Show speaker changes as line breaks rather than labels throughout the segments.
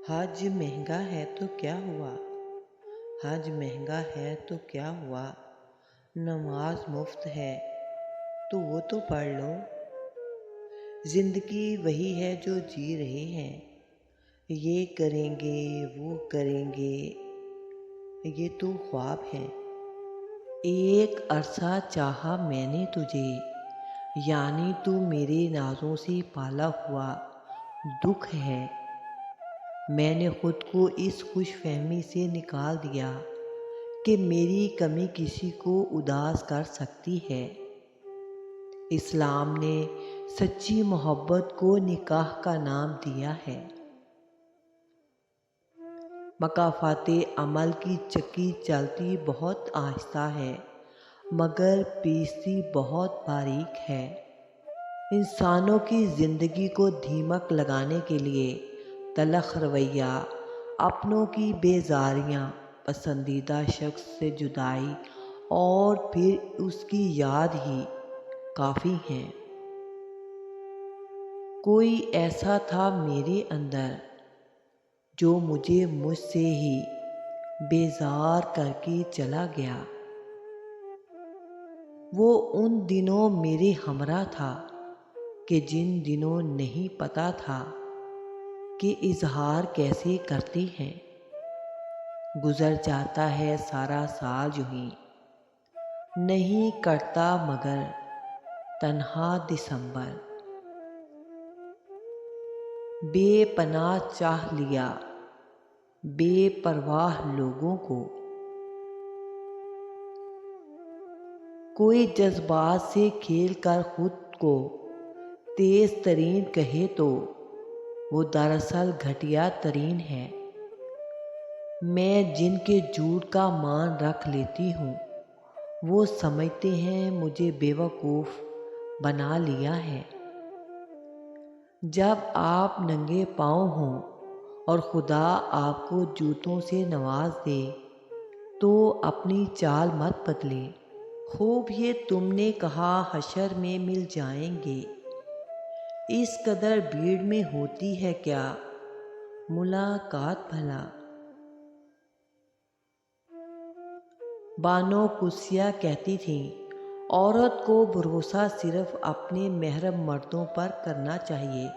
हज महंगा है तो क्या हुआ। हज महंगा है तो क्या हुआ। नमाज मुफ्त है तो वो तो पढ़ लो। जिंदगी वही है जो जी रहे हैं। ये करेंगे वो करेंगे, ये तो ख्वाब है। एक अरसा चाहा मैंने तुझे, यानी तू मेरे नाजों से पाला हुआ दुख है। मैंने खुद को इस खुशफहमी से निकाल दिया कि मेरी कमी किसी को उदास कर सकती है। इस्लाम ने सच्ची मोहब्बत को निकाह का नाम दिया है। मकाफाते अमल की चक्की चलती बहुत आहिस्ता है, मगर पीसती बहुत बारीक है। इंसानों की ज़िंदगी को धीमक लगाने के लिए तलख रवैया, अपनों की बेजारियाँ, पसंदीदा शख्स से जुदाई और फिर उसकी याद ही काफ़ी हैं। कोई ऐसा था मेरे अंदर जो मुझे मुझसे ही बेजार करके चला गया। वो उन दिनों मेरे हमरा था कि जिन दिनों नहीं पता था कि इजहार कैसे करते हैं। गुजर जाता है सारा साल यूं ही, नहीं कटता मगर तन्हा दिसंबर। बेपनाह चाह लिया बेपरवाह लोगों को। कोई जज्बात से खेल कर खुद को तेज तरीन कहे तो वो दरअसल घटिया तरीन है। मैं जिनके झूठ का मान रख लेती हूँ, वो समझते हैं मुझे बेवकूफ़ बना लिया है। जब आप नंगे पाँव हों और खुदा आपको जूतों से नवाज दे, तो अपनी चाल मत बदले। खूब ये तुमने कहा हशर में मिल जाएंगे, इस कदर भीड़ में होती है क्या मुलाकात भला। बानो कुसिया कहती थी, औरत को भरोसा सिर्फ अपने महरम मर्दों पर करना चाहिए।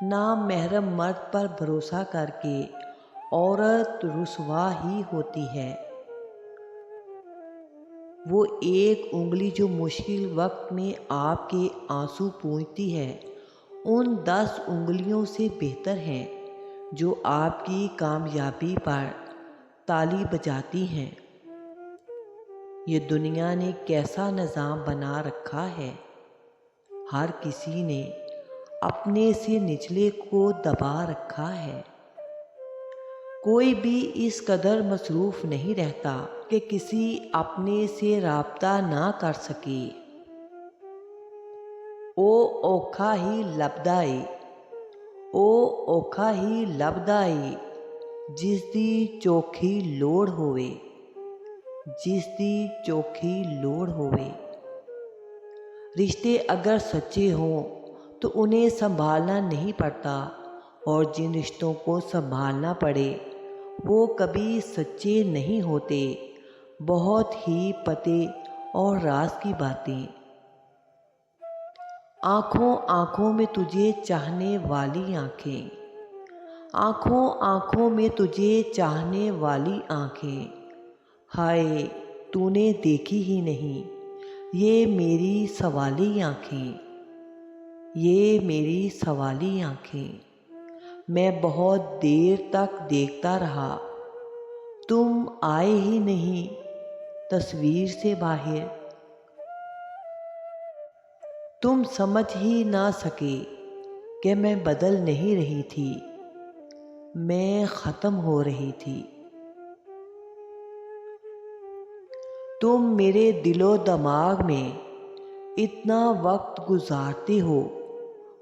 ना महरम मर्द पर भरोसा करके औरत रुसवा ही होती है। वो एक उंगली जो मुश्किल वक्त में आपके आंसू पूंछती है, उन 10 उंगलियों से बेहतर है जो आपकी कामयाबी पर ताली बजाती हैं। ये दुनिया ने कैसा निज़ाम बना रखा है। हर किसी ने अपने से निचले को दबा रखा है। कोई भी इस कदर मसरूफ़ नहीं रहता कि किसी अपने से राब्ता ना कर सके। ओ औखा ही लभदा ਏ, ओ औखा ही लभदा ਏ, जिस दी चोखी लोड़ होवे, जिस दी चोखी लोड़ होवे। रिश्ते अगर सच्चे हों तो उन्हें संभालना नहीं पड़ता, और जिन रिश्तों को संभालना पड़े वो कभी सच्चे नहीं होते। बहुत ही पते और राज की बातें। आँखों आँखों में तुझे चाहने वाली आँखें, आँखों आँखों में तुझे चाहने वाली आँखें। हाय तूने देखी ही नहीं ये मेरी सवाली आँखें, ये मेरी सवाली आँखें। मैं बहुत देर तक देखता रहा, तुम आए ही नहीं तस्वीर से बाहर। तुम समझ ही ना सके कि मैं बदल नहीं रही थी, मैं ख़त्म हो रही थी। तुम मेरे दिलो दिमाग में इतना वक्त गुजारते हो,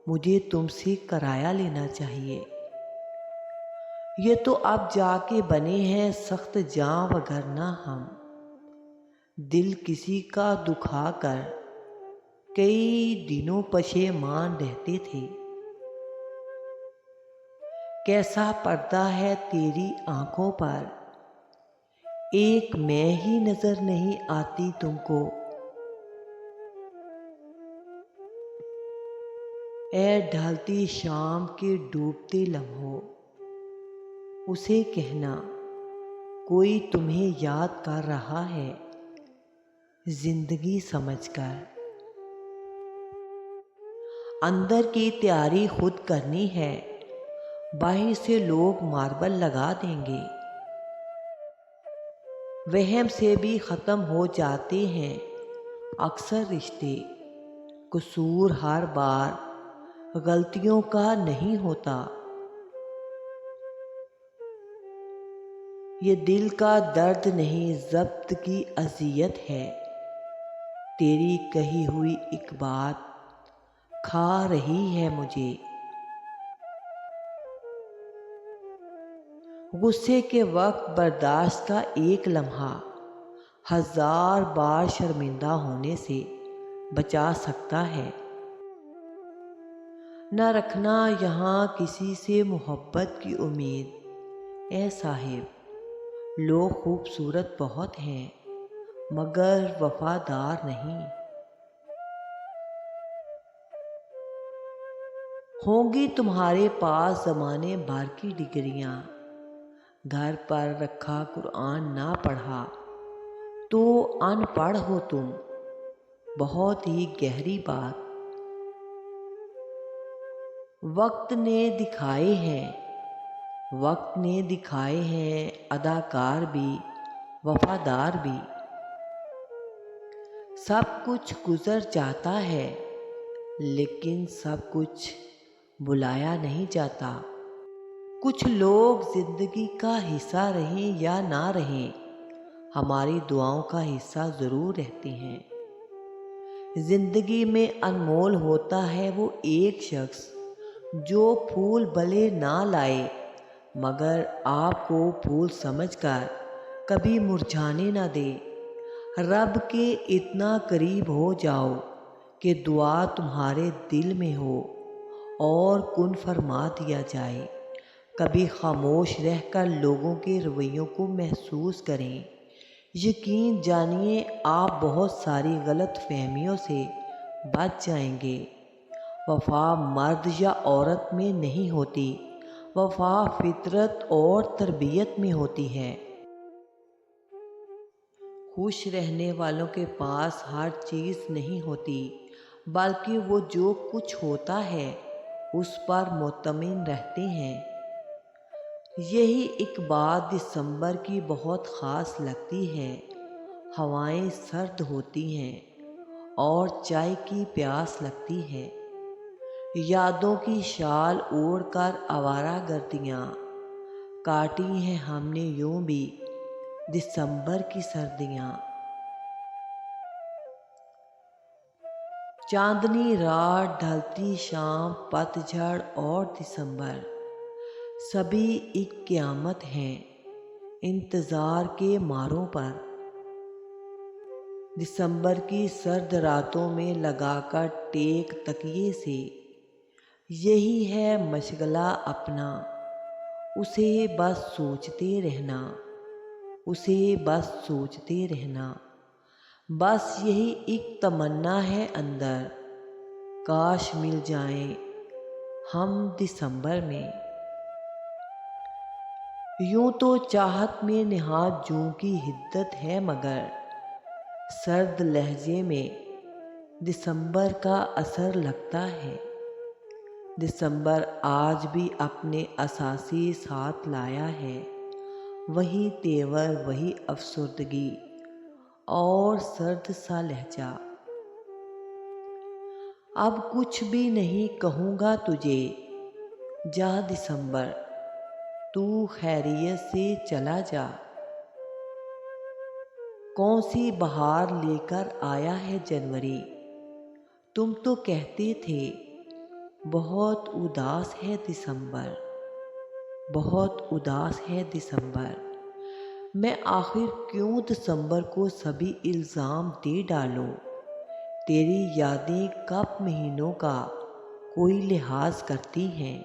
मुझे तुमसे किराया लेना चाहिए। ये तो अब जाके बने हैं सख्त जाँ वगरना हम दिल किसी का दुखा कर कई दिनों पशेमान रहते थे। कैसा पर्दा है तेरी आंखों पर, एक मैं ही नजर नहीं आती तुमको। ए ढलती शाम के डूबते लम्हों, उसे कहना कोई तुम्हें याद कर रहा है जिंदगी समझकर। अंदर की तैयारी खुद करनी है, बाहर से लोग मार्बल लगा देंगे। वहम से भी ख़त्म हो जाते हैं अक्सर रिश्ते, कसूर हर बार गलतियों का नहीं होता। ये दिल का दर्द नहीं ज़ब्त की अज़ियत है, तेरी कही हुई एक बात खा रही है मुझे। गुस्से के वक्त बर्दाश्त का एक लम्हा हजार बार शर्मिंदा होने से बचा सकता है। न रखना यहाँ किसी से मोहब्बत की उम्मीद ए साहिब, लोग खूबसूरत बहुत हैं मगर वफादार नहीं। होंगी तुम्हारे पास ज़माने भर की डिग्रियाँ, घर पर रखा कुरान ना पढ़ा तो अनपढ़ हो तुम, बहुत ही गहरी बात। वक्त ने दिखाए हैं, वक्त ने दिखाए हैं अदाकार भी वफादार भी। सब कुछ गुजर जाता है लेकिन सब कुछ बुलाया नहीं जाता। कुछ लोग जिंदगी का हिस्सा रहें या ना रहें, हमारी दुआओं का हिस्सा ज़रूर रहते हैं। जिंदगी में अनमोल होता है वो एक शख्स जो फूल भले ना लाए मगर आपको फूल समझकर कभी मुरझाने ना दे। रब के इतना करीब हो जाओ कि दुआ तुम्हारे दिल में हो और कुन फरमा दिया जाए। कभी खामोश रहकर लोगों के रवैयों को महसूस करें। यकीन जानिए आप बहुत सारी गलत फहमियों से बच जाएंगे। वफ़ा मर्द या औरत में नहीं होती, वफ़ा फितरत और तरबियत में होती है। खुश रहने वालों के पास हर चीज़ नहीं होती, बल्कि वो जो कुछ होता है उस पर मुतमिन रहते हैं। यही एक बात दिसंबर की बहुत ख़ास लगती है। हवाएं सर्द होती हैं और चाय की प्यास लगती है। यादों की शाल ओढ़कर आवारा गर्दियाँ काटी हैं हमने यूं भी दिसंबर की सर्दियाँ। चांदनी रात, ढलती शाम, पतझड़ और दिसंबर सभी एक क़यामत हैं इंतज़ार के मारों पर। दिसंबर की सर्द रातों में लगाकर टेक तकिए से, यही है मशगला अपना, उसे बस सोचते रहना, उसे बस सोचते रहना। बस यही एक तमन्ना है अंदर, काश मिल जाएं हम दिसंबर में। यूं तो चाहत में निहात जूं की हिद्दत है मगर सर्द लहजे में दिसंबर का असर लगता है। दिसंबर आज भी अपने असासी साथ लाया है, वही तेवर, वही अफसुर्दगी और सर्द सा लहजा। अब कुछ भी नहीं कहूँगा तुझे, जा दिसंबर तू खैरियत से चला जा। कौन सी बहार लेकर आया है जनवरी, तुम तो कहते थे बहुत उदास है दिसंबर, बहुत उदास है दिसंबर। मैं आखिर क्यों दिसंबर को सभी इल्ज़ाम दे डालूं। तेरी यादें कब महीनों का कोई लिहाज करती हैं।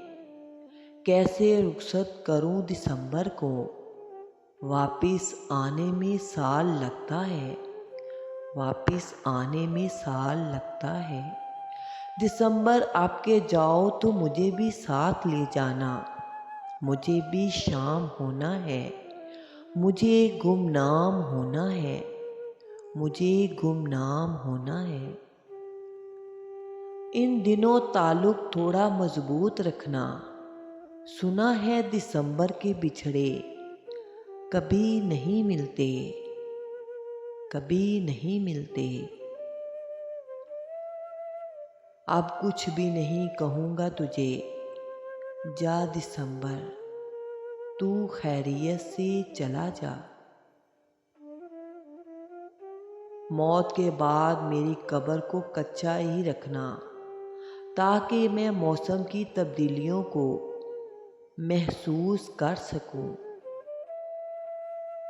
कैसे रुखसत करूं दिसंबर को, वापिस आने में साल लगता है, वापिस आने में साल लगता है। दिसंबर आपके जाओ तो मुझे भी साथ ले जाना, मुझे भी शाम होना है, मुझे गुमनाम होना है, मुझे गुमनाम होना है। इन दिनों ताल्लुक थोड़ा मजबूत रखना, सुना है दिसंबर के बिछड़े कभी नहीं मिलते, कभी नहीं मिलते। अब कुछ भी नहीं कहूँगा तुझे, जा दिसंबर तू खैरियत से चला जा। मौत के बाद मेरी कब्र को कच्चा ही रखना, ताकि मैं मौसम की तब्दीलियों को महसूस कर सकूं।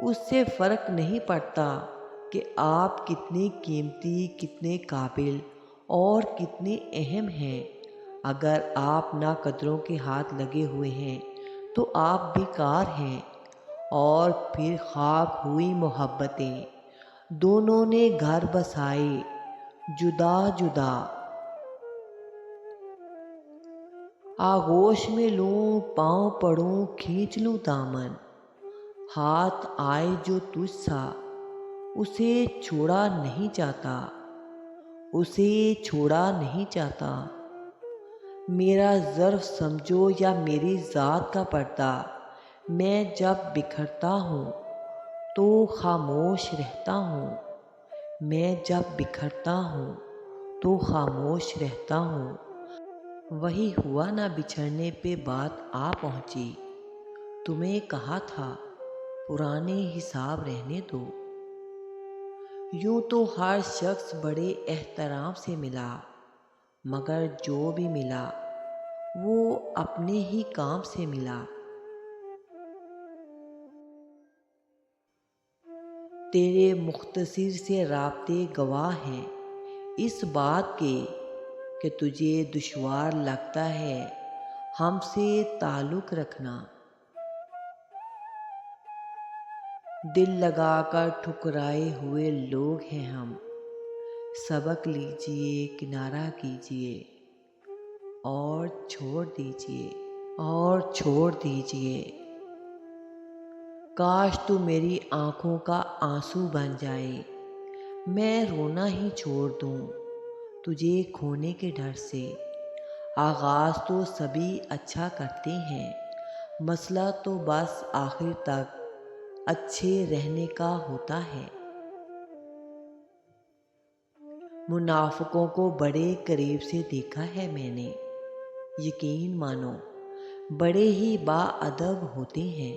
उससे फ़र्क नहीं पड़ता कि आप कितने कीमती, कितने काबिल और कितने अहम हैं। अगर आप नाकदरों के हाथ लगे हुए हैं तो आप बेकार हैं। और फिर खाक हुई मोहब्बतें, दोनों ने घर बसाए जुदा जुदा। आगोश में लूँ पाँव पड़ूँ खींच लूँ दामन, हाथ आए जो तुझसा उसे छोड़ा नहीं जाता, उसे छोड़ा नहीं जाता। मेरा ज़र्फ समझो या मेरी ज़ात का पर्दा, मैं जब बिखरता हूँ तो खामोश रहता हूँ, मैं जब बिखरता हूँ तो खामोश रहता हूँ। वही हुआ ना बिछड़ने पे बात आ पहुँची, तुम्हें कहा था पुराने हिसाब रहने दो। यूं तो हर शख्स बड़े एहतराम से मिला, मगर जो भी मिला वो अपने ही काम से मिला। तेरे मुख्तसिर से राब्ते गवाह हैं इस बात के कि तुझे दुश्वार लगता है हमसे ताल्लुक़ रखना। दिल लगाकर ठुकराए हुए लोग हैं हम, सबक लीजिए, किनारा कीजिए और छोड़ दीजिए, और छोड़ दीजिए। काश तू मेरी आँखों का आंसू बन जाए, मैं रोना ही छोड़ दूँ तुझे खोने के डर से। आगाज़ तो सभी अच्छा करते हैं, मसला तो बस आखिर तक अच्छे रहने का होता है। मुनाफिकों को बड़े करीब से देखा है मैंने, यकीन मानो बड़े ही बाअदब होते हैं।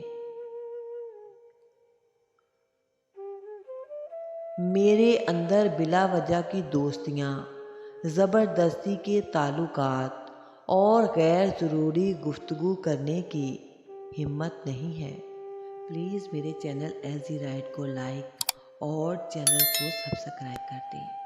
मेरे अंदर बिला वजह की दोस्तियाँ, ज़बरदस्ती के ताल्लुकात और गैर ज़रूरी गुफ्तगू करने की हिम्मत नहीं है। प्लीज़ मेरे चैनल एलजी राइट को लाइक और चैनल को सब्सक्राइब कर दें।